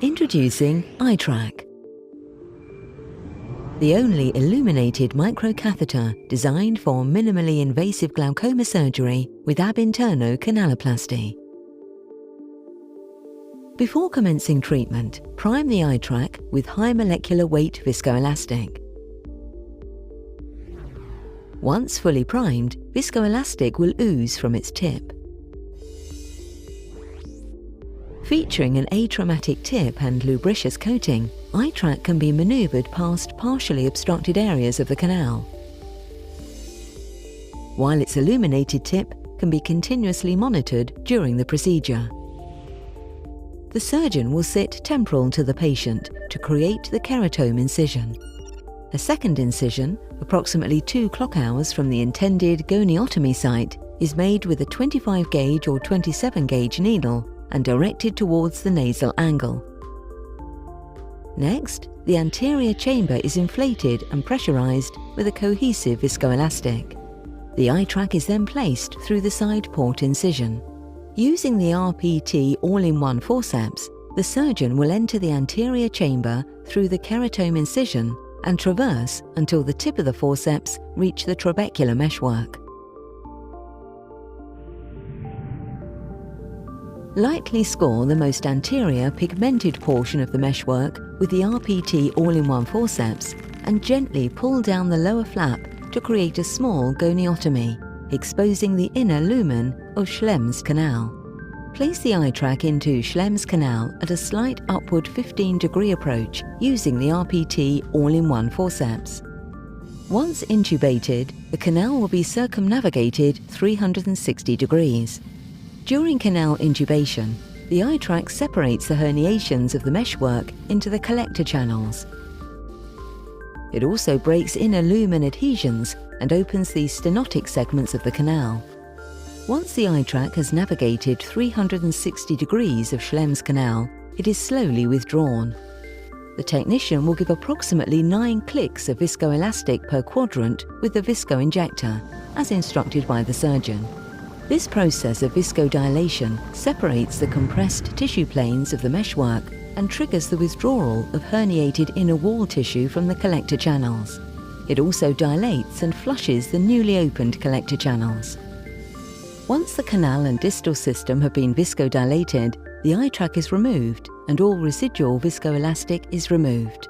Introducing iTrack, the only illuminated microcatheter designed for minimally invasive glaucoma surgery with ab interno canaloplasty. Before commencing treatment, prime the iTrack with high molecular weight viscoelastic. Once fully primed, viscoelastic will ooze from its tip. Featuring an atraumatic tip and lubricious coating, iTrack can be manoeuvred past partially obstructed areas of the canal, while its illuminated tip can be continuously monitored during the procedure. The surgeon will sit temporal to the patient to create the keratome incision. A second incision, approximately 2 clock hours from the intended goniotomy site, is made with a 25 gauge or 27 gauge needle and directed towards the nasal angle. Next, the anterior chamber is inflated and pressurized with a cohesive viscoelastic. The iTrack is then placed through the side port incision. Using the RPT all-in-one forceps, the surgeon will enter the anterior chamber through the keratome incision and traverse until the tip of the forceps reach the trabecular meshwork. Lightly score the most anterior pigmented portion of the meshwork with the RPT all-in-one forceps and gently pull down the lower flap to create a small goniotomy, exposing the inner lumen of Schlemm's canal. Place the iTrack into Schlemm's canal at a slight upward 15-degree approach using the RPT all-in-one forceps. Once intubated, the canal will be circumnavigated 360 degrees. During canal intubation, the iTrack separates the herniations of the meshwork into the collector channels. It also breaks inner lumen adhesions and opens the stenotic segments of the canal. Once the iTrack has navigated 360 degrees of Schlemm's canal, it is slowly withdrawn. The technician will give approximately 9 clicks of viscoelastic per quadrant with the viscoinjector, as instructed by the surgeon. This process of viscodilation separates the compressed tissue planes of the meshwork and triggers the withdrawal of herniated inner wall tissue from the collector channels. It also dilates and flushes the newly opened collector channels. Once the canal and distal system have been viscodilated, the iTrack is removed and all residual viscoelastic is removed.